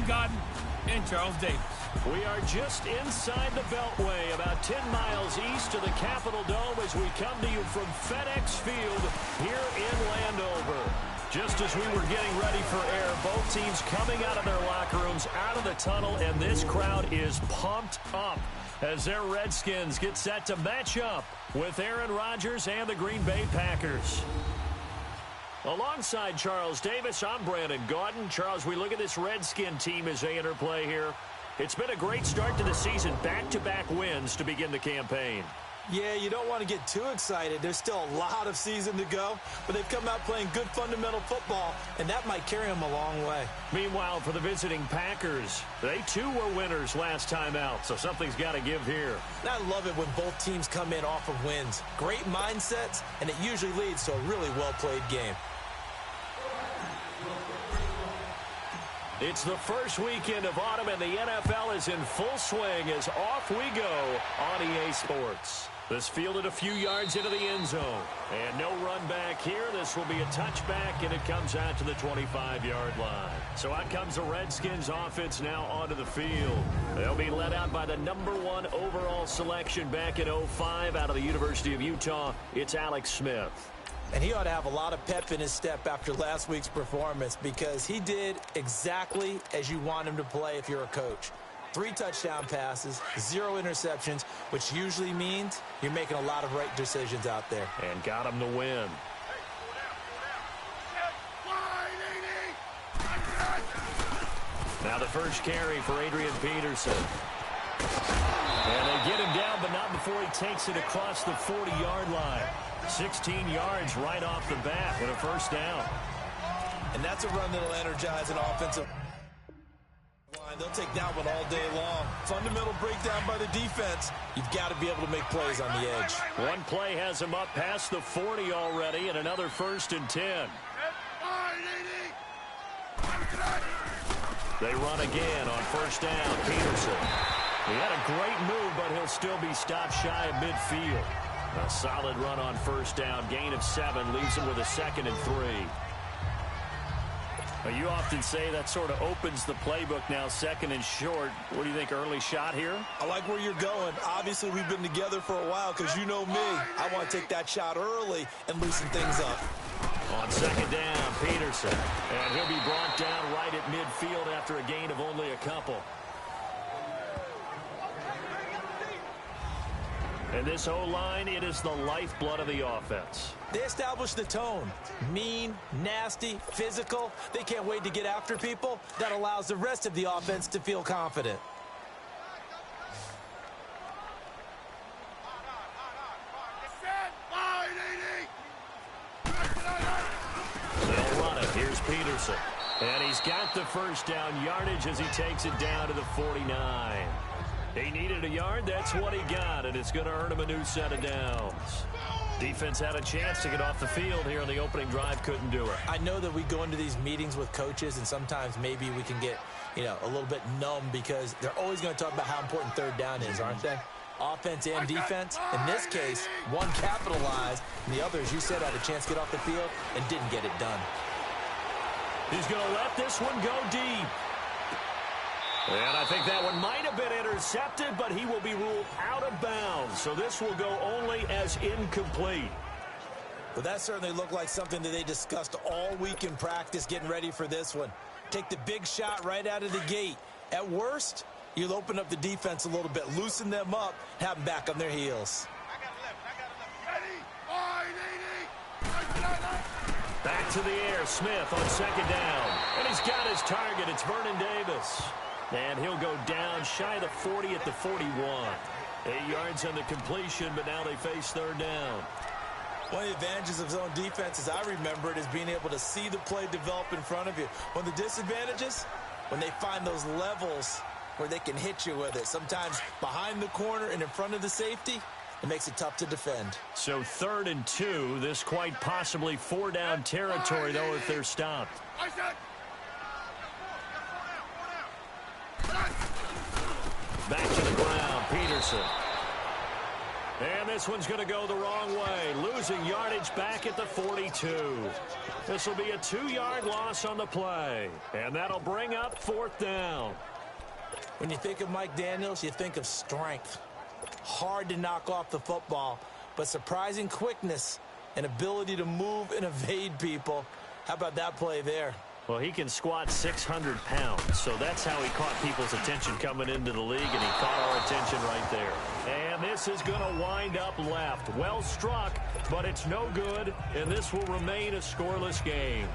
Brandon Gaudin, and Charles Davis. We are just inside the Beltway, about 10 miles east of the Capitol Dome as we come to you from FedEx Field here in Landover. Just as we were getting ready for air, both teams coming out of their locker rooms, out of the tunnel, and this crowd is pumped up as their Redskins get set to match up with Aaron Rodgers and the Green Bay Packers. Alongside Charles Davis, I'm Brandon Gaudin. Charles, we look at this Redskin team as they interplay here. It's been a great start to the season, back-to-back wins to begin the campaign. Yeah, you don't want to get too excited. There's still a lot of season to go, but they've come out playing good fundamental football, and that might carry them a long way. Meanwhile, for the visiting Packers, they too were winners last time out, so something's got to give here. I love it when both teams come in off of wins. Great mindsets, and it usually leads to a really well-played game. It's the first weekend of autumn, and the NFL is in full swing as off we go on EA Sports. This fielded a few yards into the end zone. And no run back here. This will be a touchback, and it comes out to the 25-yard line. So out comes the Redskins offense now onto the field. They'll be led out by the #1 overall selection back in 2005 out of the University of Utah. It's Alex Smith. And he ought to have a lot of pep in his step after last week's performance because he did exactly as you want him to play if you're a coach. 3 touchdown passes, 0 interceptions, which usually means you're making a lot of right decisions out there. And got him to win. Now the first carry for Adrian Peterson. And they get him down, but not before he takes it across the 40-yard line. 16 yards right off the bat with a first down. And that's a run that'll energize an offensive line. They'll take that one all day long. Fundamental breakdown by the defense. You've got to be able to make plays on the edge. One play has him up past the 40 already, and another 1st and 10. They run again on first down. Peterson. He had a great move, but he'll still be stopped shy of midfield. A solid run on first down. Gain of 7 leaves him with a 2nd and 3. Well, you often say that sort of opens the playbook now, 2nd and short. What do you think, early shot here? I like where you're going. Obviously, we've been together for a while because you know me. I want to take that shot early and loosen things up. On 2nd down, Peterson. And he'll be brought down right at midfield after a gain of only a couple. And this O-line, it is the lifeblood of the offense. They establish the tone. Mean, nasty, physical. They can't wait to get after people. That allows the rest of the offense to feel confident. They'll run it. Here's Peterson. And he's got the first down yardage as he takes it down to the 49. He needed a yard. That's what he got, and it's going to earn him a new set of downs. Defense had a chance to get off the field here on the opening drive. Couldn't do it. I know that we go into these meetings with coaches, and sometimes maybe we can get, a little bit numb because they're always going to talk about how important third down is, aren't they? Offense and defense. In this case, one capitalized, and the other, as you said, had a chance to get off the field and didn't get it done. He's going to let this one go deep. And I think that one might have been intercepted, but he will be ruled out of bounds. So this will go only as incomplete. Well, that certainly looked like something that they discussed all week in practice getting ready for this one. Take the big shot right out of the gate. At worst, you'll open up the defense a little bit, loosen them up, have them back on their heels. Back to the air, Smith on 2nd down. And he's got his target. It's Vernon Davis. And he'll go down shy of the 40 at the 41. 8 yards on the completion, but now they face 3rd down. One of the advantages of zone defense, as I remember it, is being able to see the play develop in front of you. One of the disadvantages, when they find those levels where they can hit you with it, sometimes behind the corner and in front of the safety, it makes it tough to defend. So 3rd and 2, this quite possibly 4-down territory, though, if they're stopped. Back to the ground, Peterson. And this one's going to go the wrong way, losing yardage back at the 42. This will be a 2-yard loss on the play, and that'll bring up 4th down. When you think of Mike Daniels, you think of strength. Hard to knock off the football, but surprising quickness and ability to move and evade people. How about that play there? Well, he can squat 600 pounds, so that's how he caught people's attention coming into the league, and he caught our attention right there. And this is going to wind up left. Well struck, but it's no good, and this will remain a scoreless game.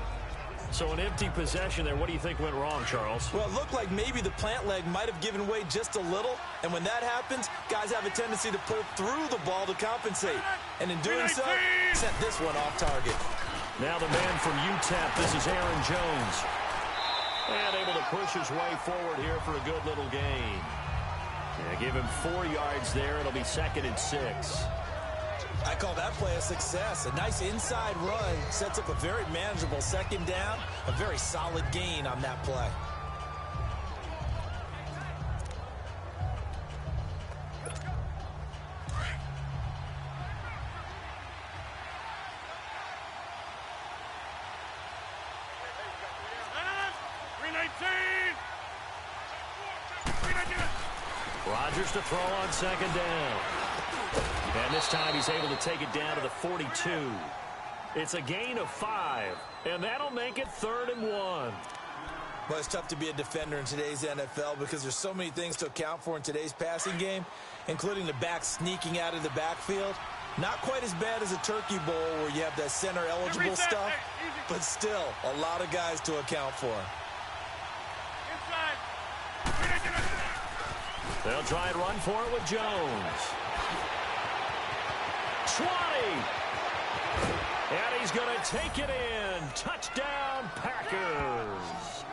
So an empty possession there. What do you think went wrong, Charles? Well, it looked like maybe the plant leg might have given way just a little, and when that happens, guys have a tendency to pull through the ball to compensate. And in doing so, sent this one off target. Now the man from UTEP, this is Aaron Jones. And able to push his way forward here for a good little gain. Yeah, give him 4 yards there. It'll be 2nd and 6. I call that play a success. A nice inside run sets up a very manageable 2nd down. A very solid gain on that play. Rodgers to throw on 2nd down. And this time he's able to take it down to the 42. It's a gain of 5, and that'll make it 3rd and 1. Well, it's tough to be a defender in today's NFL because there's so many things to account for in today's passing game, including the back sneaking out of the backfield. Not quite as bad as a turkey bowl where you have that center-eligible stuff, but still a lot of guys to account for. They'll try and run for it with Jones. 20. And he's going to take it in. Touchdown, Packers.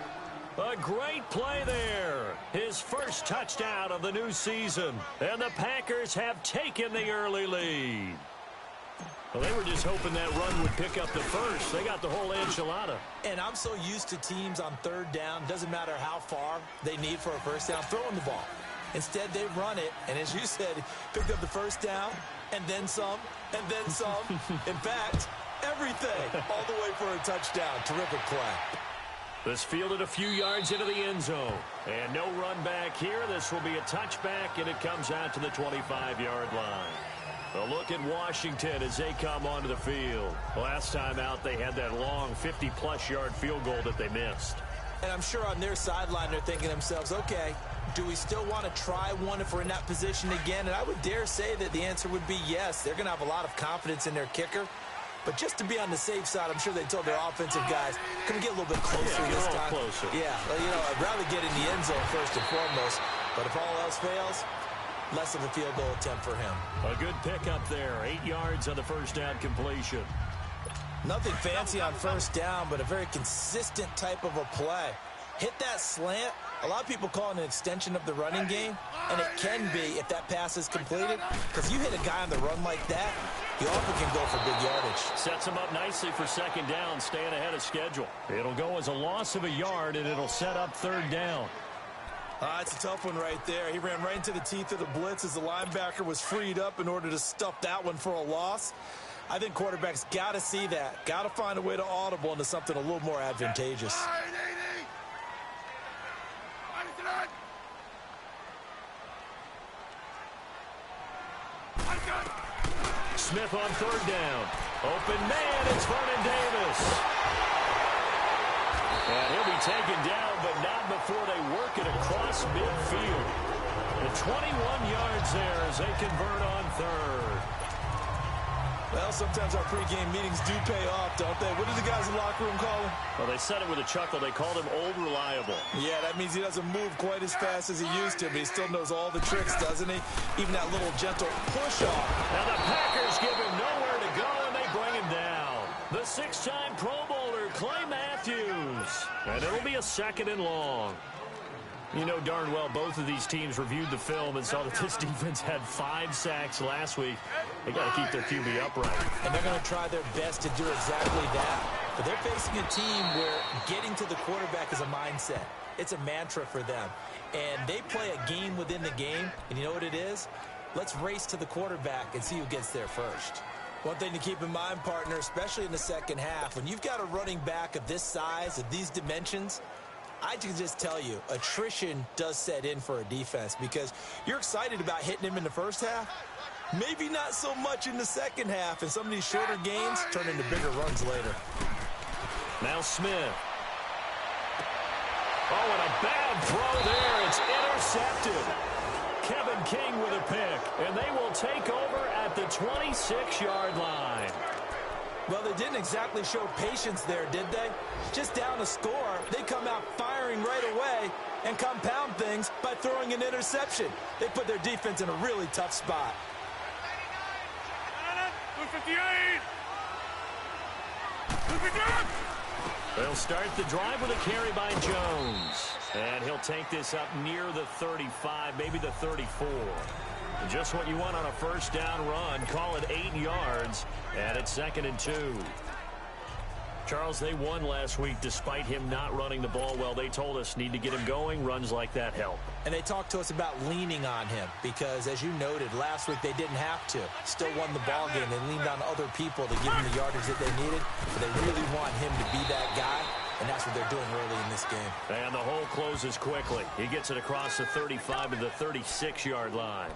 A great play there. His first touchdown of the new season. And the Packers have taken the early lead. Well, they were just hoping that run would pick up the first. They got the whole enchilada. And I'm so used to teams on 3rd down, doesn't matter how far they need for a first down, throwing the ball. Instead, they run it, and as you said, picked up the first down, and then some, and then some. In fact, everything, all the way for a touchdown. Terrific play. This fielded a few yards into the end zone. And no run back here. This will be a touchback, and it comes out to the 25-yard line. A look at Washington as they come onto the field. Last time out, they had that long 50-plus yard field goal that they missed. And I'm sure on their sideline, they're thinking to themselves, okay, do we still want to try one if we're in that position again? And I would dare say that the answer would be yes. They're going to have a lot of confidence in their kicker. But just to be on the safe side, I'm sure they told their offensive guys, can we get a little bit closer this time? Closer. Yeah, well, you know, I'd rather get in the end zone first and foremost. But if all else fails, less of a field goal attempt for him. A good pickup there. 8 yards on the first down completion. Nothing fancy on first down, but a very consistent type of a play. Hit that slant. A lot of people call it an extension of the running game, and it can be if that pass is completed, because you hit a guy on the run like that, he often can go for big yardage. Sets him up nicely for 2nd down, staying ahead of schedule. It'll go as a loss of a yard, and it'll set up 3rd down. It's a tough one right there. He ran right into the teeth of the blitz as the linebacker was freed up in order to stuff that one for a loss. I think quarterbacks got to see that, got to find a way to audible into something a little more advantageous. Smith on 3rd down. Open man, it's Vernon Davis. And he'll be taken down, but not before they work it across midfield. The 21 yards there as they convert on 3rd. Well, sometimes our pregame meetings do pay off, don't they? What do the guys in the locker room call him? Well, they said it with a chuckle. They called him Old Reliable. Yeah, that means he doesn't move quite as fast as he used to, but he still knows all the tricks, doesn't he? Even that little gentle push-off. Now the Packers give him nowhere to go, and they bring him down. The 6-time Pro Bowler, Clay Matthews. And it'll be a 2nd and long. You know darn well both of these teams reviewed the film and saw that this defense had 5 sacks last week. They got to keep their QB upright. And they're going to try their best to do exactly that. But they're facing a team where getting to the quarterback is a mindset. It's a mantra for them. And they play a game within the game. And you know what it is? Let's race to the quarterback and see who gets there first. One thing to keep in mind, partner, especially in the second half, when you've got a running back of this size, of these dimensions, I can just tell you, attrition does set in for a defense because you're excited about hitting him in the first half. Maybe not so much in the second half, and some of these shorter gains turn into bigger runs later. Now Smith. Oh, and a bad throw there. It's intercepted. Kevin King with a pick, and they will take over at the 26-yard line. Well, they didn't exactly show patience there, did they? Just down a score, they come out firing right away and compound things by throwing an interception. They put their defense in a really tough spot. 258. They'll start the drive with a carry by Jones. And he'll take this up near the 35, maybe the 34. Just what you want on a first down run. Call it 8 yards. And it's 2nd and 2. Charles, they won last week despite him not running the ball well. They told us need to get him going. Runs like that help. And they talked to us about leaning on him because, as you noted, last week they didn't have to. Still won the ball game. They leaned on other people to give him the yardage that they needed. But they really want him to be that guy, and that's what they're doing early in this game. And the hole closes quickly. He gets it across the 35 to the 36-yard line.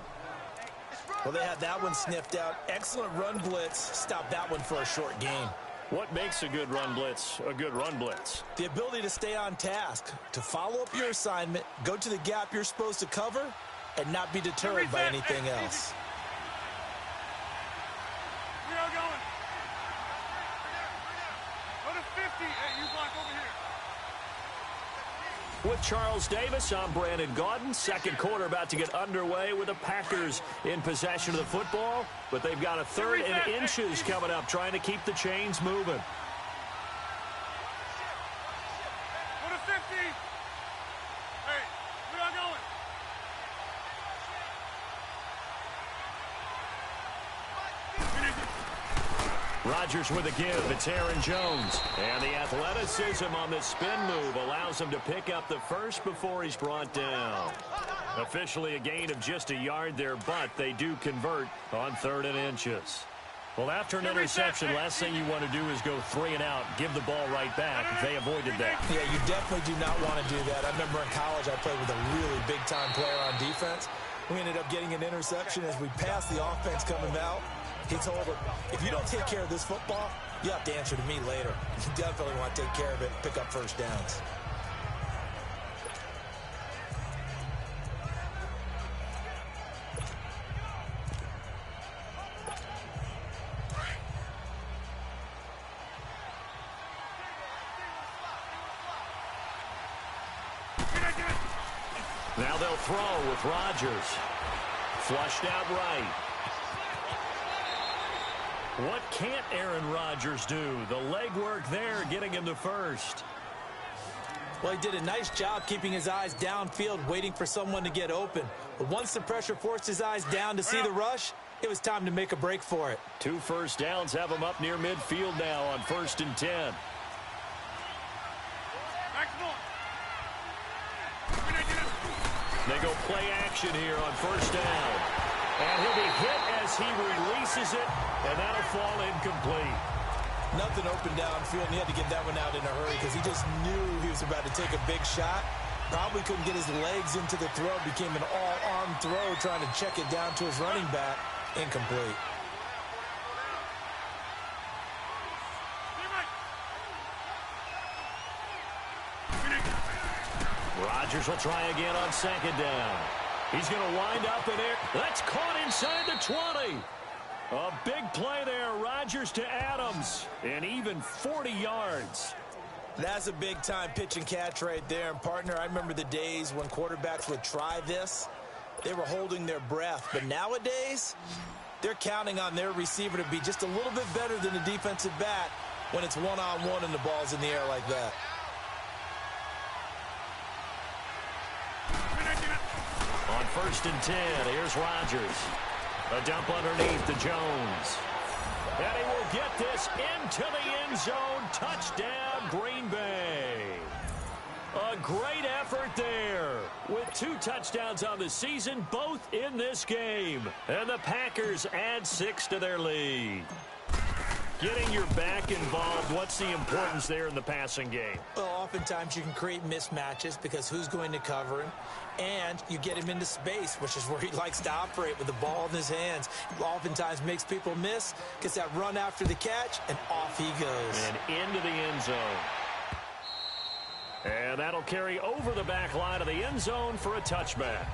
Well, they had that one sniffed out. Excellent run blitz. Stopped that one for a short gain. What makes a good run blitz a good run blitz? The ability to stay on task, to follow up your assignment, go to the gap you're supposed to cover, and not be deterred by anything else. We are going. Go to 50. Hey, you block over here. With Charles Davis, I'm Brandon Gaudin. Second quarter about to get underway with the Packers in possession of the football. But they've got a 3rd and inches coming up, trying to keep the chains moving. Go to 50. Hey, we are going. Rodgers with a give. It's Aaron Jones. And the athleticism on the spin move allows him to pick up the first before he's brought down. Officially a gain of just a yard there, but they do convert on 3rd and inches. Well, after an interception, last thing you want to do is go 3 and out, give the ball right back. They avoided that. Yeah, you definitely do not want to do that. I remember in college I played with a really big-time player on defense. We ended up getting an interception as we passed the offense coming out. He told him, if you don't take care of this football, you have to answer to me later. You definitely want to take care of it, pick up first downs. Now they'll throw with Rodgers. Flushed out right. What can't Aaron Rodgers do? The legwork there getting him to first. Well, he did a nice job keeping his eyes downfield, waiting for someone to get open. But once the pressure forced his eyes down to see the rush, it was time to make a break for it. 2 first downs have him up near midfield now on 1st and 10. They go play action here on 1st down. And he'll be hit as he releases it, and that'll fall incomplete. Nothing open downfield, and he had to get that one out in a hurry because he just knew he was about to take a big shot. Probably couldn't get his legs into the throw. Became an all-arm throw, trying to check it down to his running back. Incomplete. Rodgers will try again on 2nd down. He's going to wind up in there. That's caught inside the 20. A big play there. Rodgers to Adams. And even 40 yards. That's a big-time pitch and catch right there. And, partner, I remember the days when quarterbacks would try this. They were holding their breath. But nowadays, they're counting on their receiver to be just a little bit better than the defensive back when it's one-on-one and the ball's in the air like that. On 1st and 10, here's Rodgers. A dump underneath to Jones. And he will get this into the end zone. Touchdown, Green Bay. A great effort there. With 2 touchdowns on the season, both in this game. And the Packers add 6 to their lead. Getting your back involved, what's the importance there in the passing game? Well, oftentimes you can create mismatches because who's going to cover him? And you get him into space, which is where he likes to operate with the ball in his hands. Oftentimes makes people miss, gets that run after the catch, and off he goes. And into the end zone. And that'll carry over the back line of the end zone for a touchback.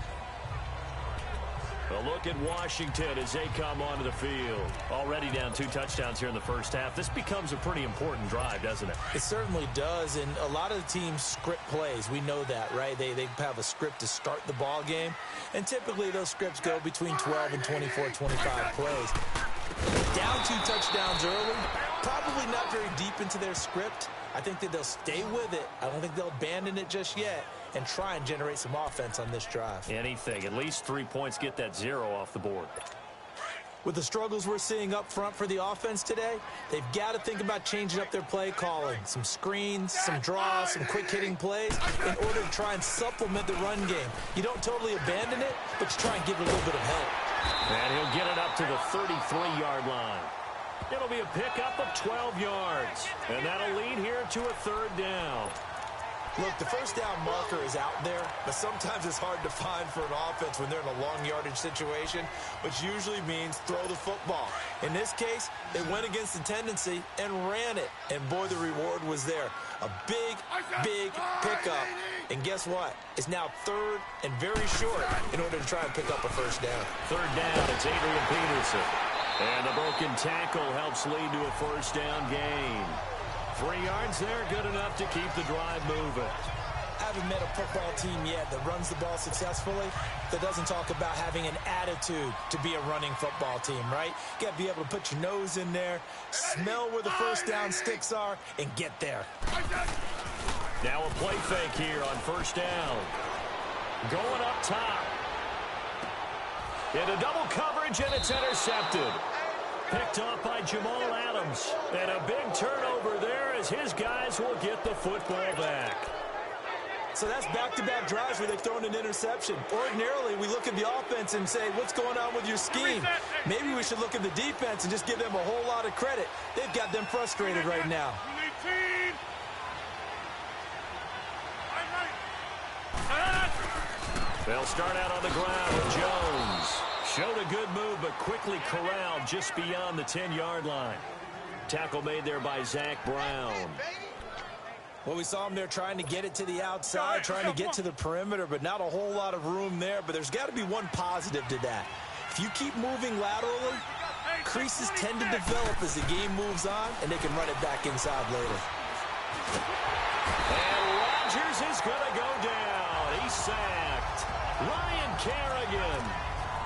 A look at Washington as they come onto the field. Already down 2 touchdowns here in the first half. This becomes a pretty important drive, doesn't it? It certainly does, and a lot of the teams script plays. We know that, right? They have a script to start the ball game, and typically those scripts go between 12 and 24, 25 plays. Down 2 touchdowns early, probably not very deep into their script. I think that they'll stay with it. I don't think they'll abandon it just yet and try and generate some offense on this drive. Anything. At least 3 points, get that 0 off the board. With the struggles we're seeing up front for the offense today, they've got to think about changing up their play calling. Some screens, some draws, some quick-hitting plays in order to try and supplement the run game. You don't totally abandon it, but you try and give it a little bit of help. And he'll get it up to the 33-yard line. It'll be a pickup of 12 yards. And that'll lead here to a 3rd down. Look, the first down marker is out there, but sometimes it's hard to find for an offense when they're in a long yardage situation, which usually means throw the football. In this case, they went against the tendency and ran it. And boy, the reward was there. A big, big pickup. And guess what? It's now 3rd and very short in order to try and pick up a first down. 3rd down, it's Adrian Peterson. And the broken tackle helps lead to a first down gain. 3 yards there, good enough to keep the drive moving. I haven't met a football team yet that runs the ball successfully that doesn't talk about having an attitude to be a running football team, right? You got to be able to put your nose in there, smell where the first down sticks are, and get there. Now a play fake here on first down. Going up top. Into double coverage, and it's intercepted. Picked off by Jamal Adams. And a big turnover there as his guys will get the football back. So that's back-to-back drives where they've thrown an interception. Ordinarily, we look at the offense and say, what's going on with your scheme? Maybe we should look at the defense and just give them a whole lot of credit. They've got them frustrated right now. They'll start out on the ground with Jones. Showed a good move, but quickly corralled just beyond the 10-yard line. Tackle made there by Zach Brown. Well, we saw him there trying to get it to the outside, trying to get to the perimeter, but not a whole lot of room there. But there's got to be one positive to that. If you keep moving laterally, creases tend to develop as the game moves on, and they can run it back inside later. And Rodgers is going to go down. He's sacked. Ryan Kerrigan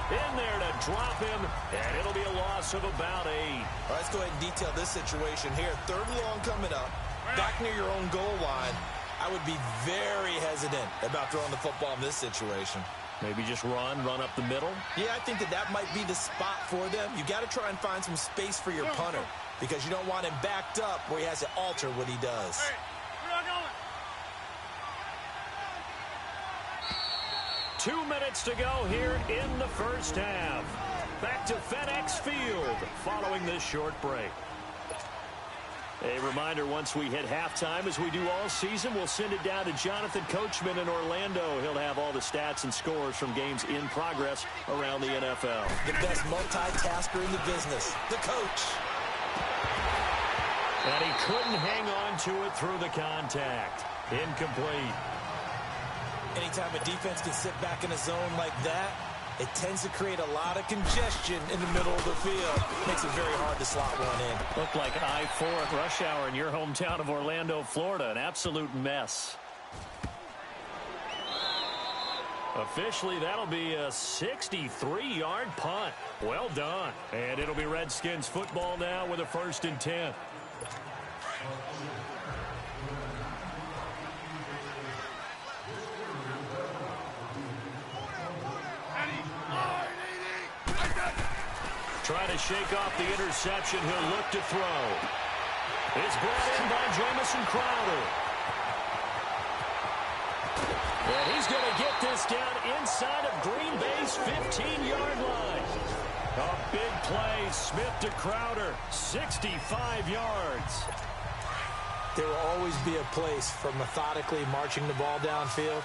in there to drop him, and it'll be a loss of about 8. All right, let's go ahead and detail this situation here. 3rd and long coming up, back near your own goal line. I would be very hesitant about throwing the football in this situation. Maybe just run up the middle? Yeah, I think that might be the spot for them. You got to try and find some space for your punter because you don't want him backed up where he has to alter what he does. Hey, we're not going. 2 minutes to go here in the first half. Back to FedEx Field following this short break. A reminder, once we hit halftime, as we do all season, we'll send it down to Jonathan Coachman in Orlando. He'll have all the stats and scores from games in progress around the NFL. The best multitasker in the business, the coach. And he couldn't hang on to it through the contact. Incomplete. Anytime a defense can sit back in a zone like that, it tends to create a lot of congestion in the middle of the field. Makes it very hard to slot one in. Looked like I-4 at rush hour in your hometown of Orlando, Florida. An absolute mess. Officially, that'll be a 63-yard punt. Well done. And it'll be Redskins football now with a 1st and 10. Trying to shake off the interception. He'll look to throw. It's brought in by Jamison Crowder. this down inside of Green Bay's 15-yard line. A big play, Smith to Crowder, 65 yards. There will always be a place for methodically marching the ball downfield.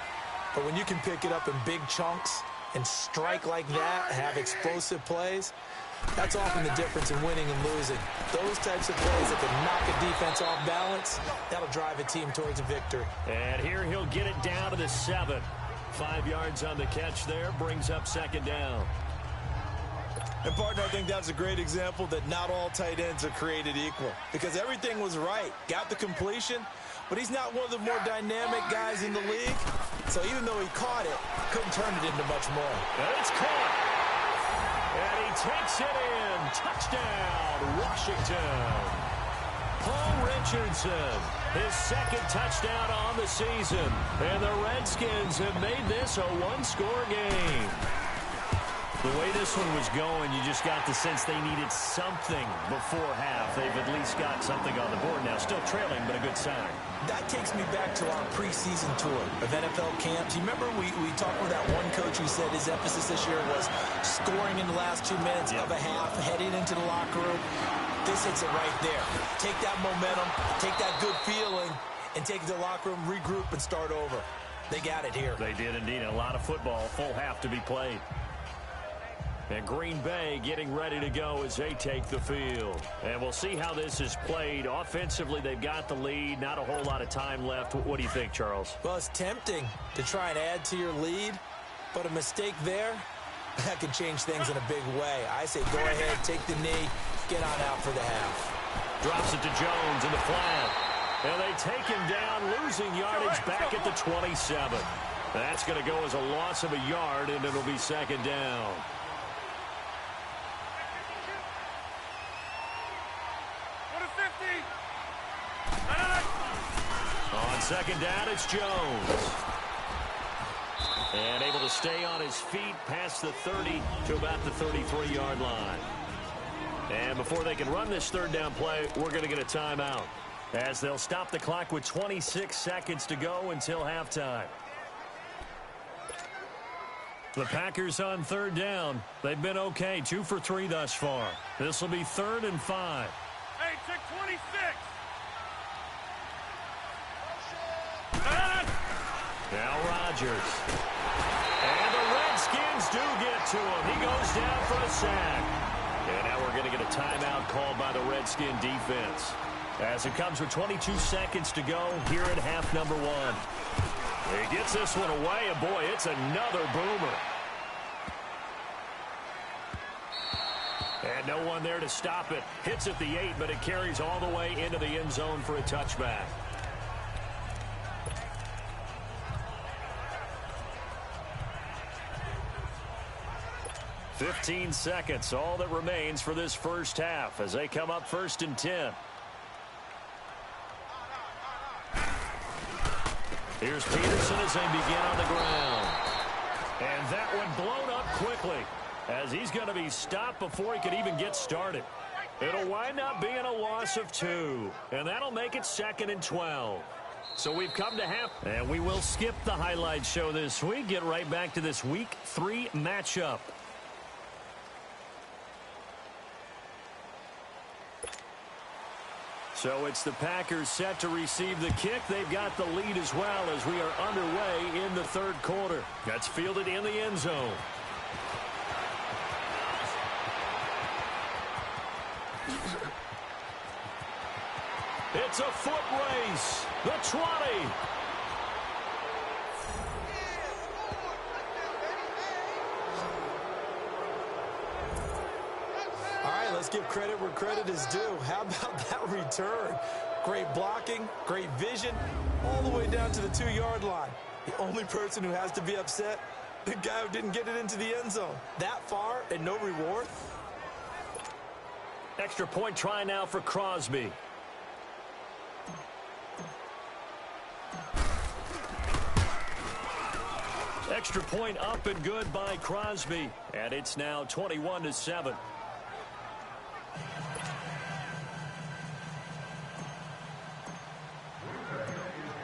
But when you can pick it up in big chunks and strike like that, have explosive plays, that's often the difference in winning and losing. Those types of plays that can knock a defense off balance, that'll drive a team towards a victory. And here he'll get it down to the 7. 5 yards on the catch there, brings up second down. And, partner, I think that's a great example that not all tight ends are created equal. Because everything was right. Got the completion, but he's not one of the more dynamic guys in the league. So even though he caught it, couldn't turn it into much more. And it's caught. And he takes it in. Touchdown, Washington. Paul Richardson, his second touchdown on the season. And the Redskins have made this a one-score game. The way this one was going, you just got the sense they needed something before half. They've at least got something on the board now. Still trailing, but a good sign. That takes me back to our preseason tour of NFL camps. You remember we talked with that one coach who said his emphasis this year was scoring in the last 2 minutes of a half, heading into the locker room. This hits it right there. Take that momentum, take that good feeling, and take it to the locker room, regroup, and start over. They got it here. They did indeed. A lot of football, full half to be played. And Green Bay getting ready to go as they take the field. And we'll see how this is played. Offensively, they've got the lead. Not a whole lot of time left. What do you think, Charles? Well, it's tempting to try and add to your lead, but a mistake there, that could change things in a big way. I say go ahead, take the knee, get on out for the half. Drops it to Jones in the flat. And they take him down, losing yardage back at the 27. That's going to go as a loss of a yard, and it'll be second down. On second down, it's Jones. And able to stay on his feet past the 30 to about the 33-yard line. And before they can run this third down play, we're going to get a timeout, as they'll stop the clock with 26 seconds to go until halftime. The Packers on third down. They've been okay, 2 for 3 thus far. This will be 3rd and 5. Hey, check 26. Now Rodgers. And the Redskins do get to him. He goes down for a sack. And now we're going to get a timeout called by the Redskin defense, as it comes with 22 seconds to go here at half number 1. He gets this one away, and boy, it's another boomer. And no one there to stop it. Hits at the 8, but it carries all the way into the end zone for a touchback. "15 seconds, all that remains for this first half as they come up 1st and 10. Here's Peterson as they begin on the ground. And that one blown up quickly, as he's going to be stopped before he could even get started. It'll wind up being a loss of 2, and that'll make it 2nd and 12. So we've come to half, and we will skip the highlight show this week. Get right back to this Week 3 matchup. So it's the Packers set to receive the kick. They've got the lead as well as we are underway in the 3rd quarter. That's fielded in the end zone. It's a foot race. The 20. Let's give credit where credit is due. How about that return? Great blocking, great vision, all the way down to the 2-yard line. The only person who has to be upset, the guy who didn't get it into the end zone. That far and no reward? Extra point try now for Crosby. Extra point up and good by Crosby. And it's now 21-7.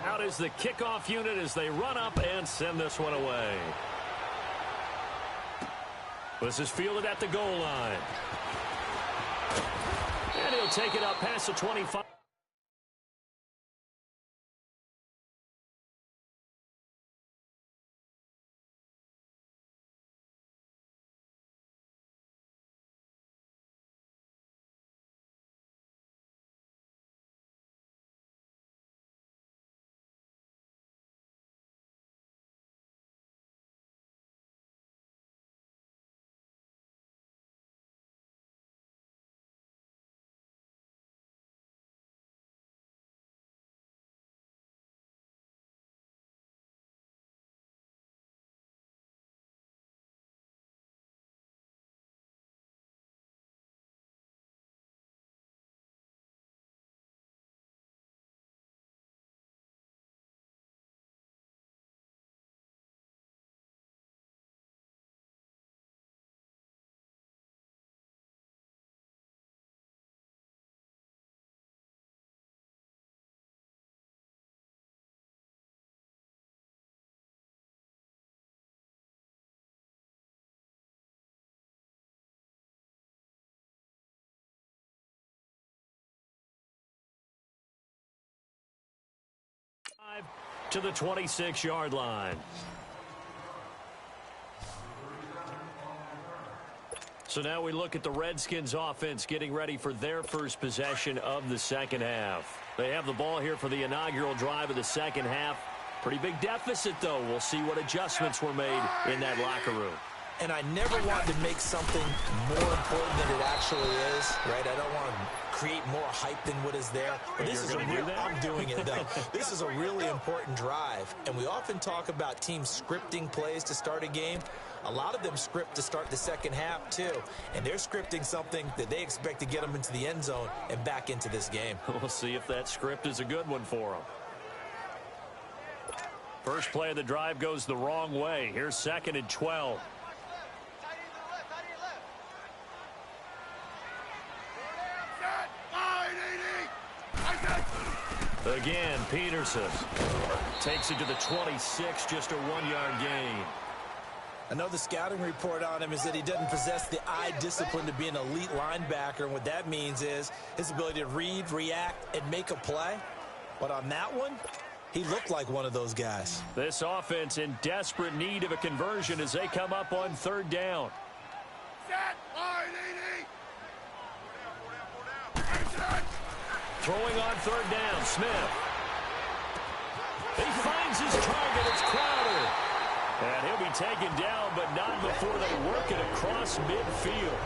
Out out as the kickoff unit as they run up and send this one away. This is fielded at the goal line. And he'll take it up past the 25. To the 26-yard line. So now we look at the Redskins offense getting ready for their first possession of the second half. They have the ball here for the inaugural drive of the second half. Pretty big deficit, though. We'll see what adjustments were made in that locker room. And I never want to make something more important than it actually is, right? I don't want to create more hype than what is there. But this is I'm doing it, though. This is a really important drive. And we often talk about teams scripting plays to start a game. A lot of them script to start the second half, too. And they're scripting something that they expect to get them into the end zone and back into this game. We'll see if that script is a good one for them. First play of the drive goes the wrong way. Here's 2nd and 12. Again, Peterson takes it to the 26, just a 1-yard gain. I know the scouting report on him is that he doesn't possess the eye discipline to be an elite linebacker, and what that means is his ability to read, react, and make a play. But on that one, he looked like one of those guys. This offense in desperate need of a conversion as they come up on 3rd down. Throwing on 3rd down, Smith. He finds his target, it's Crowder. And he'll be taken down, but not before they work it across midfield.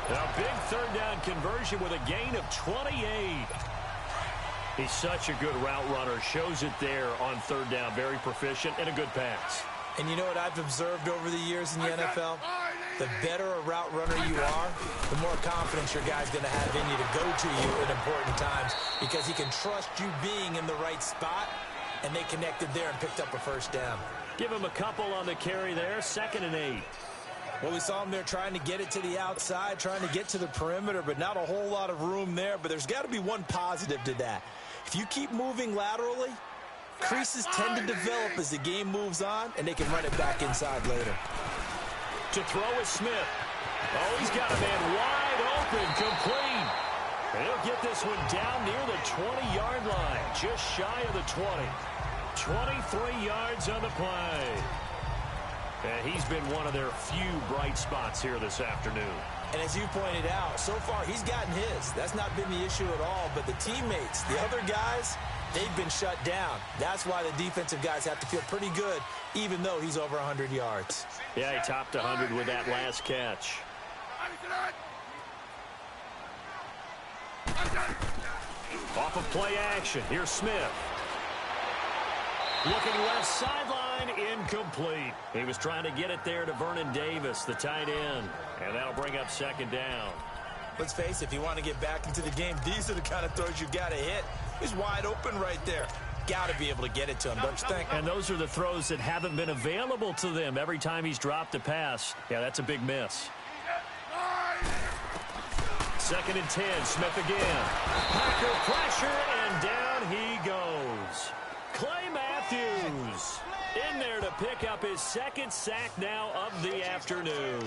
A big 3rd down conversion with a gain of 28. He's such a good route runner. Shows it there on 3rd down. Very proficient and a good pass. And you know what I've observed over the years in the NFL? The better a route runner you are, the more confidence your guy's going to have in you to go to you at important times because he can trust you being in the right spot, and they connected there and picked up a 1st down. Give him a couple on the carry there, 2nd and 8. Well, we saw him there trying to get it to the outside, trying to get to the perimeter, but not a whole lot of room there. But there's got to be one positive to that. If you keep moving laterally, creases tend to develop as the game moves on, and they can run it back inside later. To throw is Smith. Oh, he's got a man wide open, complete. And he'll get this one down near the 20-yard line, just shy of the 20. 23 yards on the play. And he's been one of their few bright spots here this afternoon. And as you pointed out, so far he's gotten his. That's not been the issue at all. But the teammates, the other guys, they've been shut down. That's why the defensive guys have to feel pretty good, even though he's over 100 yards. Yeah, he topped 100 with that last catch. Off of play action, here's Smith. Looking left sideline, incomplete. He was trying to get it there to Vernon Davis, the tight end. And that'll bring up 2nd down. Let's face it, if you want to get back into the game, these are the kind of throws you got to hit. He's wide open right there. Got to be able to get it to him, don't you think? And those are the throws that haven't been available to them every time he's dropped a pass. Yeah, that's a big miss. 2nd and 10, Smith again. Packer pressure, and down he goes. Clay his second sack now of the afternoon.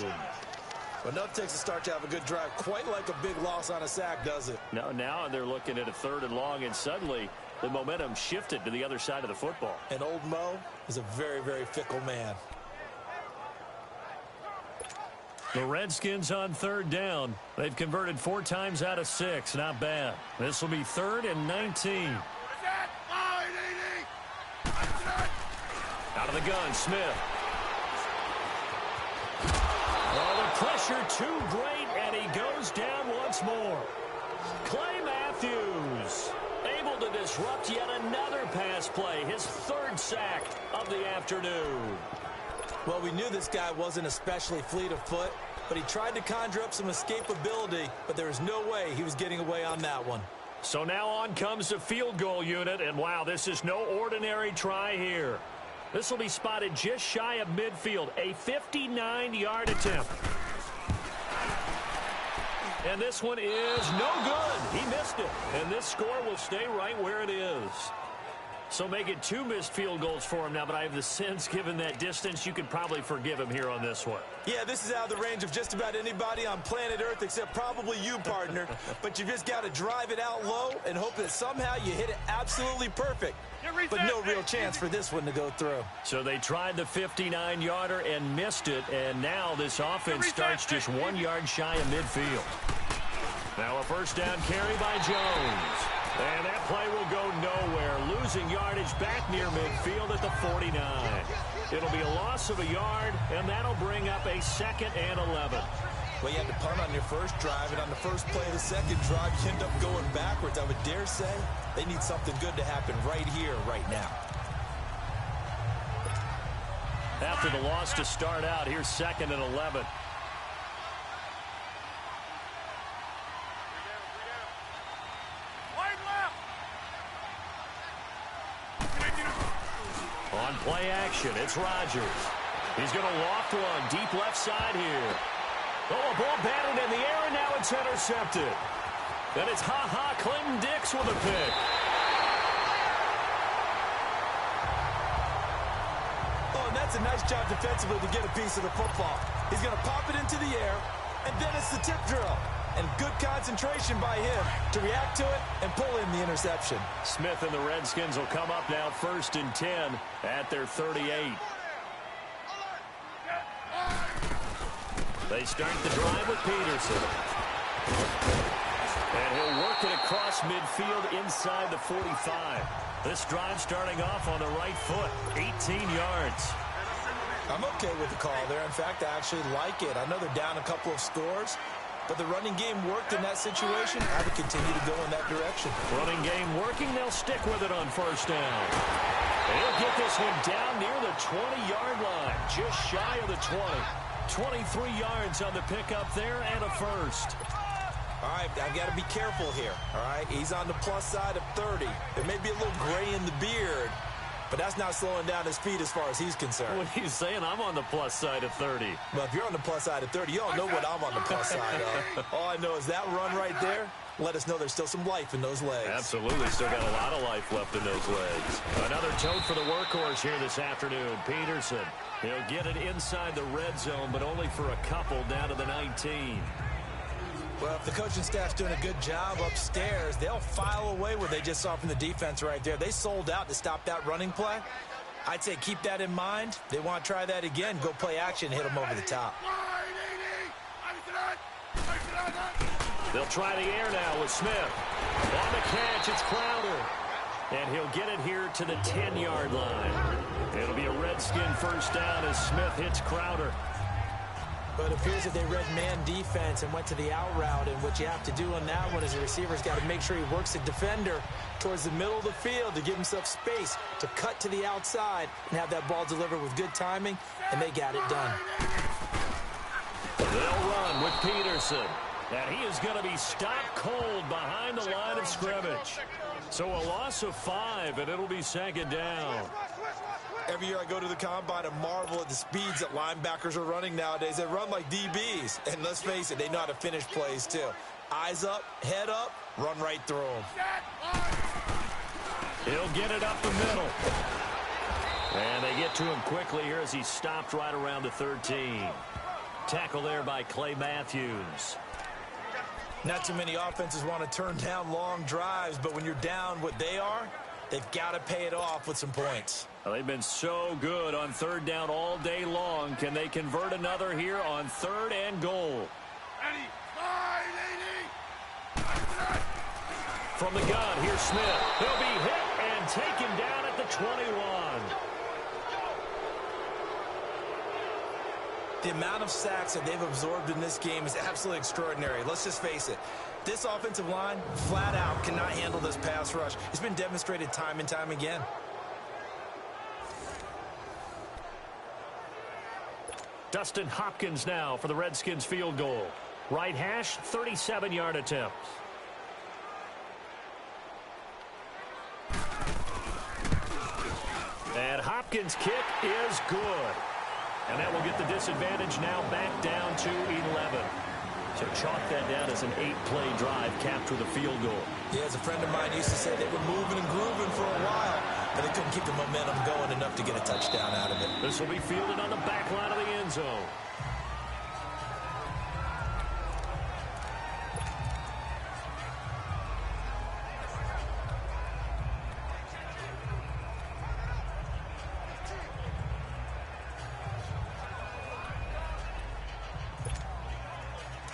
Well, enough takes a start to have a good drive. Quite like a big loss on a sack, does it? No, now they're looking at a 3rd and long, and suddenly the momentum shifted to the other side of the football. And old Mo is a very, very fickle man. The Redskins on 3rd down. They've converted 4 times out of 6. Not bad. This will be 3rd and 19. Out of the gun, Smith. Oh, the pressure too great, and he goes down once more. Clay Matthews able to disrupt yet another pass play. His 3rd sack of the afternoon. Well, we knew this guy wasn't especially fleet of foot, but he tried to conjure up some escapability, but there was no way he was getting away on that one. So now on comes the field goal unit, and wow, this is no ordinary try here. This will be spotted just shy of midfield, a 59-yard attempt. And this one is no good. He missed it, and this score will stay right where it is. So make it 2 missed field goals for him now, but I have the sense, given that distance, you could probably forgive him here on this one. Yeah, this is out of the range of just about anybody on planet Earth except probably you, partner. But you just got to drive it out low and hope that somehow you hit it absolutely perfect. But no real chance for this one to go through. So they tried the 59-yarder and missed it, and now this offense starts just 1 yard shy of midfield. Now a 1st down carry by Jones. And that play will go nowhere, losing yardage back near midfield at the 49. It'll be a loss of a yard, and that'll bring up a 2nd and 11. Well, you had to punt on your first drive, and on the first play of the second drive, you end up going backwards. I would dare say they need something good to happen right here, right now. After the loss to start out, here's 2nd and 11. On play action, it's Rodgers. He's going to loft one deep left side here. Oh, a ball batted in the air, and now it's intercepted. Then it's Clinton Dix with a pick. Oh, and that's a nice job defensively to get a piece of the football. He's going to pop it into the air, and then it's the tip drill. And good concentration by him to react to it and pull in the interception. Smith and the Redskins will come up now 1st and 10 at their 38. They start the drive with Peterson. And he'll work it across midfield inside the 45. This drive starting off on the right foot, 18 yards. I'm okay with the call there. In fact, I actually like it. I know they're down a couple of scores, but the running game worked in that situation. I would continue to go in that direction. Running game working. They'll stick with it on 1st down. They'll get this one down near the 20-yard line, just shy of the 20. 23 yards on the pickup there and a 1st. All right, I've got to be careful here. All right, he's on the plus side of 30. There may be a little gray in the beard, but that's not slowing down his speed as far as he's concerned. What he's saying, I'm on the plus side of 30. Well, if you're on the plus side of 30, you don't know what I'm on the plus side of. All I know is that run right there let us know there's still some life in those legs. Absolutely, still got a lot of life left in those legs. Another tote for the workhorse here this afternoon, Peterson. He'll get it inside the red zone, but only for a couple down to the 19. Well, if the coaching staff's doing a good job upstairs, they'll file away what they just saw from the defense right there. They sold out to stop that running play. I'd say keep that in mind. They want to try that again, go play action, hit them over the top. They'll try the air now with Smith. On the catch, it's Crowder. And he'll get it here to the 10-yard line. It'll be a Redskin 1st down as Smith hits Crowder. But it appears that they read man defense and went to the out route, and what you have to do on that one is the receiver's got to make sure he works the defender towards the middle of the field to give himself space to cut to the outside and have that ball delivered with good timing, and they got it done. They'll run with Peterson, and he is going to be stopped cold behind the line of scrimmage. So a loss of 5, and it'll be 2nd down. Every year I go to the combine and marvel at the speeds that linebackers are running nowadays. They run like DBs. And let's face it, they know how to finish plays too. Eyes up, head up, run right through them. He'll get it up the middle. And they get to him quickly here as he stopped right around the 13. Tackle there by Clay Matthews. Not too many offenses want to turn down long drives, but when you're down what they are, they've got to pay it off with some points. Well, they've been so good on third down all day long. Can they convert another here on 3rd and goal? From the gun, here's Smith. He'll be hit and taken down at the 21. The amount of sacks that they've absorbed in this game is absolutely extraordinary. Let's just face it. This offensive line, flat out, cannot handle this pass rush. It's been demonstrated time and time again. Dustin Hopkins now for the Redskins field goal. Right hash, 37-yard attempt. And Hopkins' kick is good. And that will get the disadvantage now back down to 11. So chalk that down as an 8-play drive capped with a field goal. Yeah, as a friend of mine used to say, they were moving and grooving for a while, but they couldn't keep the momentum going enough to get a touchdown out of it. This will be fielded on the back line of the end zone.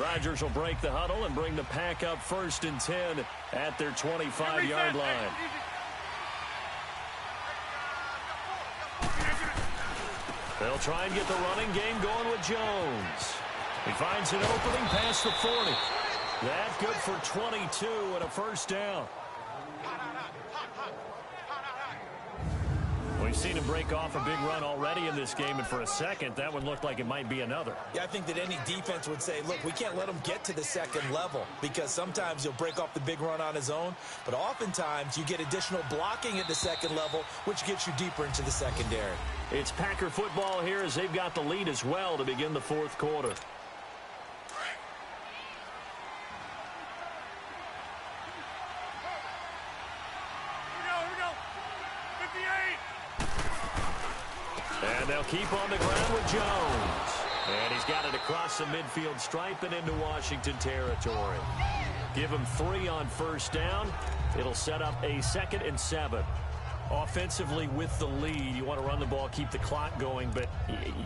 Rodgers will break the huddle and bring the pack up 1st and 10 at their 25-yard line. They'll try and get the running game going with Jones. He finds an opening past the 40. That's good for 22 and a 1st down. We've seen him break off a big run already in this game, and for a second, that one looked like it might be another. Yeah, I think that any defense would say, look, we can't let him get to the 2nd level, because sometimes he'll break off the big run on his own, but oftentimes you get additional blocking at the 2nd level, which gets you deeper into the secondary. It's Packer football here as they've got the lead as well to begin the 4th quarter. And they'll keep on the ground with Jones. And he's got it across the midfield stripe and into Washington territory. Give him 3 on 1st down. It'll set up a 2nd and 7. Offensively with the lead, you want to run the ball, keep the clock going, but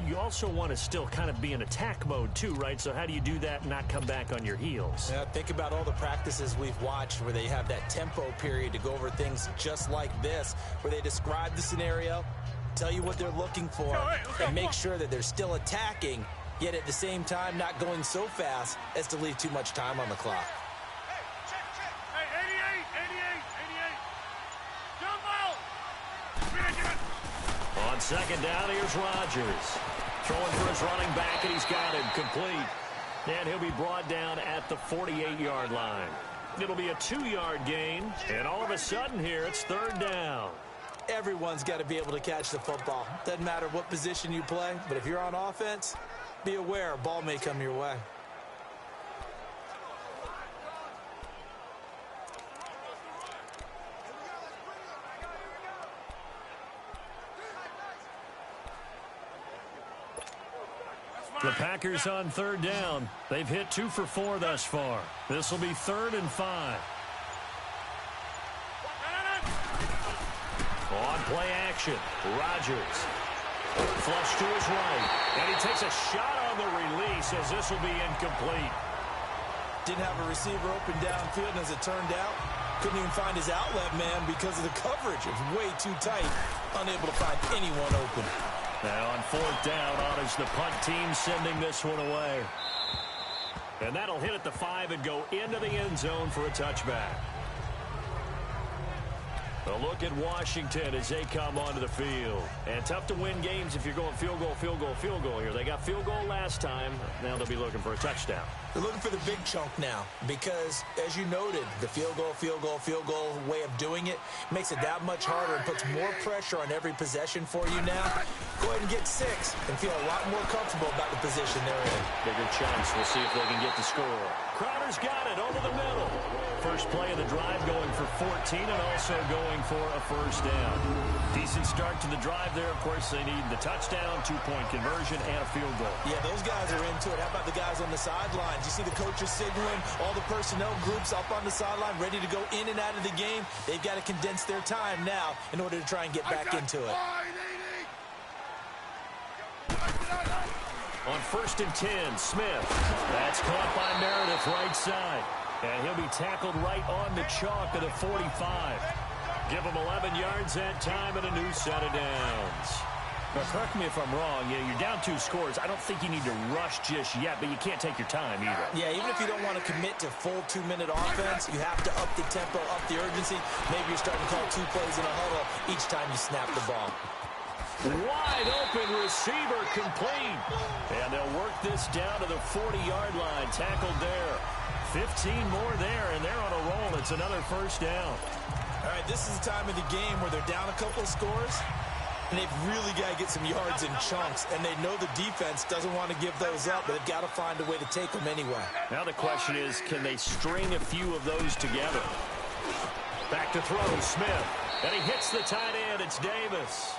you also want to still kind of be in attack mode too, right? So how do you do that and not come back on your heels? Yeah, think about all the practices we've watched where they have that tempo period to go over things just like this, where they describe the scenario, tell you what they're looking for, and make sure that they're still attacking, yet at the same time not going so fast as to leave too much time on the clock. On 2nd down, here's Rodgers. Throwing for his running back, and he's got him complete. And he'll be brought down at the 48-yard line. It'll be a 2-yard gain, and all of a sudden here, it's 3rd down. Everyone's got to be able to catch the football. Doesn't matter what position you play, but if you're on offense, be aware a ball may come your way. The Packers on 3rd down. They've hit 2 for 4 thus far. This will be 3rd and 5. On play action, Rodgers. Flush to his right. And he takes a shot on the release as this will be incomplete. Didn't have a receiver open downfield, and as it turned out, couldn't even find his outlet man because of the coverage. It was way too tight, unable to find anyone open. Now on 4th down, on is the punt team sending this one away. And that'll hit at the 5 and go into the end zone for a touchback. A look at Washington as they come onto the field. And tough to win games if you're going field goal, field goal, field goal here. They got field goal last time. Now they'll be looking for a touchdown. They're looking for the big chunk now because, as you noted, the field goal way of doing it makes it that much harder and puts more pressure on every possession for you now. Go ahead and get 6 and feel a lot more comfortable about the position they're in. Bigger chunks. We'll see if they can get the score. Crowder's got it over the middle. First play of the drive going for 14 and also going going for a first down. Decent start to the drive there. Of course, they need the touchdown, 2-point conversion, and a field goal. Yeah, those guys are into it. How about the guys on the sidelines? You see the coaches signaling, all the personnel groups up on the sideline, ready to go in and out of the game. They've got to condense their time now in order to try and get back into it. On 1st and 10, Smith. That's caught by Meredith right side. And he'll be tackled right on the chalk of the 45. Give him 11 yards that time and a new set of downs. Now, correct me if I'm wrong. Yeah, you're down 2 scores. I don't think you need to rush just yet, but you can't take your time either. Yeah, even if you don't want to commit to full 2-minute offense, you have to up the tempo, up the urgency. Maybe you're starting to call 2 plays in a huddle each time you snap the ball. Wide open receiver complete. And they'll work this down to the 40-yard line. Tackled there. 15 more there, and they're on a roll. It's another first down. All right, this is the time of the game where they're down a couple of scores, and they've really got to get some yards in chunks, and they know the defense doesn't want to give those up, but they've got to find a way to take them anyway. Now the question is, can they string a few of those together? Back to throw, Smith. And he hits the tight end. It's Davis.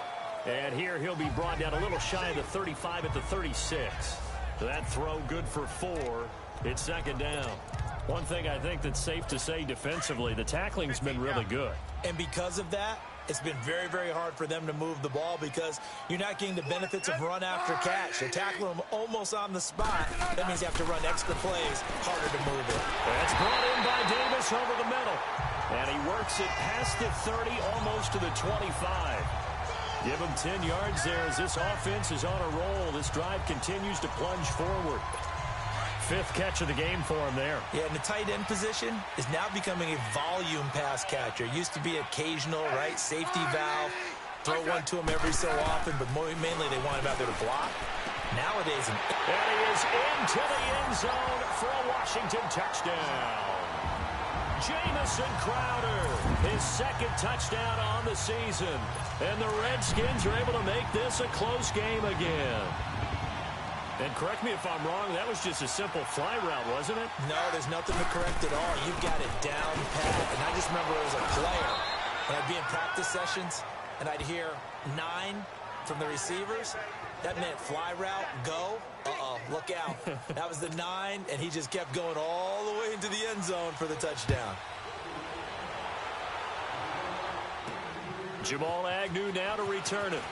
And here he'll be brought down a little shy of the 35 at the 36. That throw good for 4. It's second down. One thing I think that's safe to say defensively, the tackling's been really good. And because of that, it's been very, very hard for them to move the ball because you're not getting the benefits of run after catch. They're tackling them almost on the spot. That means you have to run extra plays, harder to move it. That's brought in by Davis over the middle. And he works it past the 30, almost to the 25. Give him 10 yards there as this offense is on a roll. This drive continues to plunge forward. 5th catch of the game for him there. Yeah, and the tight end position is now becoming a volume pass catcher. Used to be occasional, right, safety valve. Throw one to him every so often, but mainly they want him out there to block. Nowadays, and he is into the end zone for a Washington touchdown. Jamison Crowder, his 2nd touchdown on the season. And the Redskins are able to make this a close game again. And correct me if I'm wrong, that was just a simple fly route, wasn't it? No, there's nothing to correct at all. You've got it down pat. And I just remember as a player, when I'd be in practice sessions, and I'd hear 9 from the receivers, that meant fly route, go. Uh-oh, look out. That was the 9, and he just kept going all the way into the end zone for the touchdown. Jamal Agnew now to return it.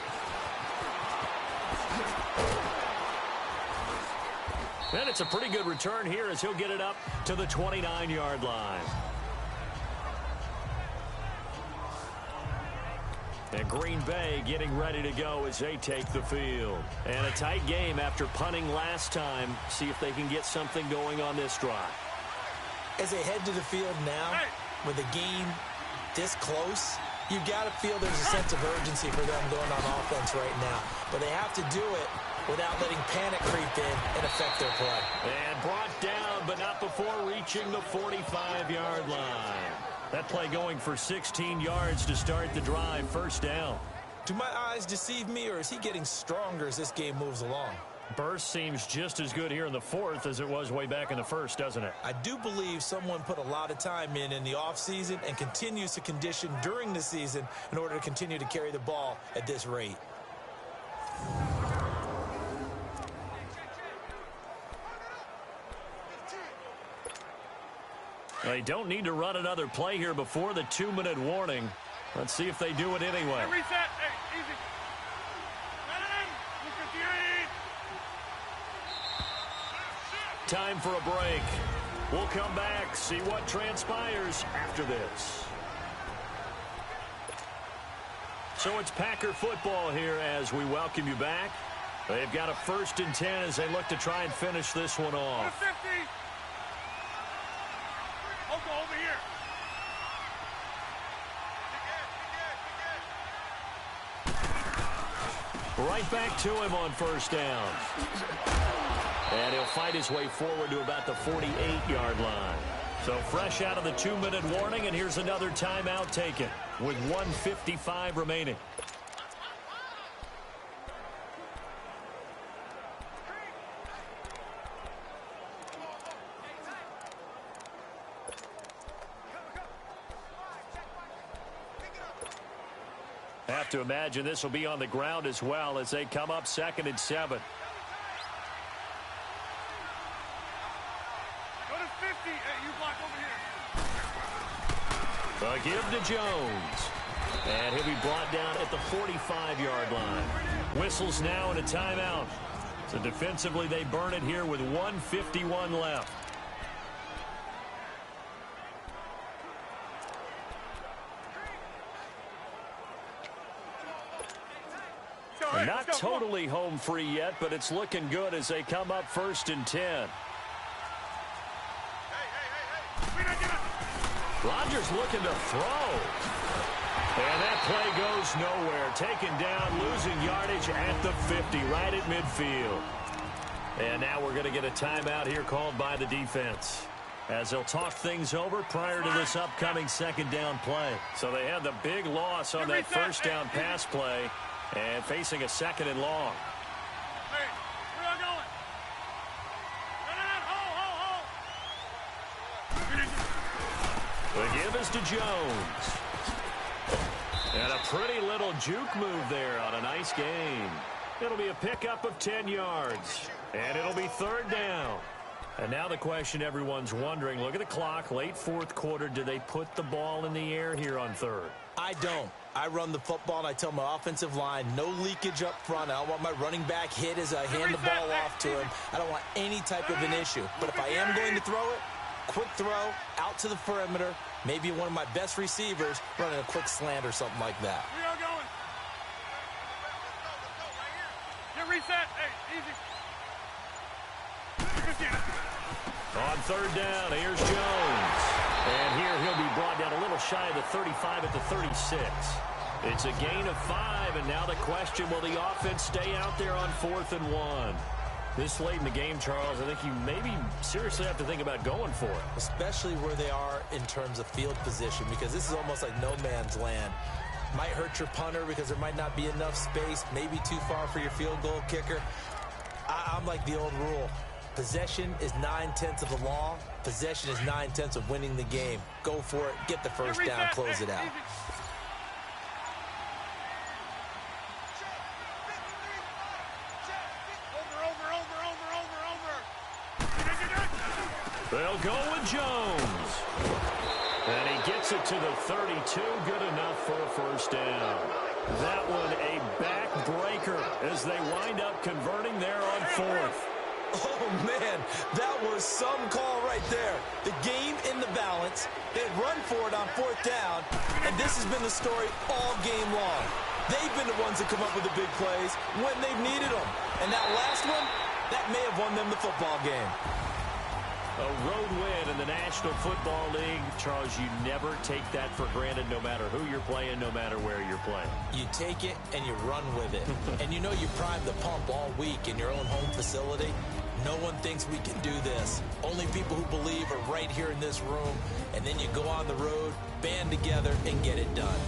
And it's a pretty good return here as he'll get it up to the 29-yard line. And Green Bay getting ready to go as they take the field. And a tight game after punting last time. See if they can get something going on this drive. As they head to the field now, with the game this close, you've got to feel there's a sense of urgency for them going on offense right now. But they have to do it without letting panic creep in and affect their play. And brought down, but not before reaching the 45-yard line. That play going for 16 yards to start the drive. First down. Do my eyes deceive me, or is he getting stronger as this game moves along? Burst seems just as good here in the 4th as it was way back in the 1st, doesn't it? I do believe someone put a lot of time in the offseason and continues to condition during the season in order to continue to carry the ball at this rate. They don't need to run another play here before the 2-minute warning. Let's see if they do it anyway. Hey, reset. Hey, easy. Time for a break. We'll come back, see what transpires after this. So it's Packer football here as we welcome you back. They've got a 1st and 10 as they look to try and finish this one off. 50. I'll go over here. Right back to him on 1st down. And he'll fight his way forward to about the 48-yard line. So fresh out of the 2-minute warning, and here's another timeout taken with 1:55 remaining. have to imagine this will be on the ground as well as they come up 2nd and 7. Go to 50. Hey, you block over here. A give to Jones. And he'll be brought down at the 45-yard line. Whistles now and a timeout. So defensively, they burn it here with 1:51 left. And not totally home free yet, but it's looking good as they come up 1st and 10. Rodgers looking to throw. And that play goes nowhere. Taken down, losing yardage at the 50, right at midfield. And now we're going to get a timeout here called by the defense, as they'll talk things over prior to this upcoming 2nd down play. So they had the big loss on that 1st down pass play and facing a 2nd and long. Hey, where are you going? No. The give is to Jones. And a pretty little juke move there on a nice gain. It'll be a pickup of 10 yards. And it'll be 3rd down. And now the question everyone's wondering, look at the clock, late 4th quarter, do they put the ball in the air here on 3rd? I don't. I run the football, and I tell my offensive line, no leakage up front. I don't want my running back hit as I hand the ball off to him. I don't want any type of an issue. But if I am going to throw it, quick throw, out to the perimeter, maybe one of my best receivers running a quick slant or something like that. We are going. Get reset. Hey, easy. On 3rd down, here's Jones. And here he'll be brought down a little shy of the 35 at the 36. It's a gain of 5, and now the question, will the offense stay out there on 4th and 1? This late in the game, Charles, I think you maybe seriously have to think about going for it. Especially where they are in terms of field position, because this is almost like no man's land. Might hurt your punter because there might not be enough space, maybe too far for your field goal kicker. I'm like the old rule. Possession is 9/10 of the law. Possession is 9/10 of winning the game. Go for it. Get the 1st down. Close it out. They'll go with Jones. And he gets it to the 32. Good enough for a 1st down. That one a backbreaker as they wind up converting there on 4th. Oh, man, that was some call right there. The game in the balance. They run for it on 4th down, and this has been the story all game long. They've been the ones that come up with the big plays when they've needed them. And that last one, that may have won them the football game. A road win in the National Football League. Charles, you never take that for granted, no matter who you're playing, no matter where you're playing. You take it and you run with it. And you know you primed the pump all week in your own home facility. No one thinks we can do this. Only people who believe are right here in this room. And then you go on the road, band together, and get it done.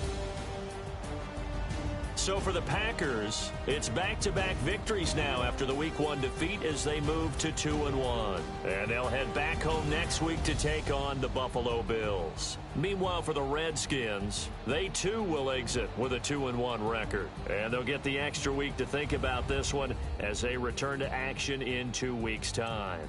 So for the Packers, it's back-to-back victories now after the Week 1 defeat as they move to 2-1. And they'll head back home next week to take on the Buffalo Bills. Meanwhile, for the Redskins, they too will exit with a 2-1 record. And they'll get the extra week to think about this one as they return to action in 2 weeks' time.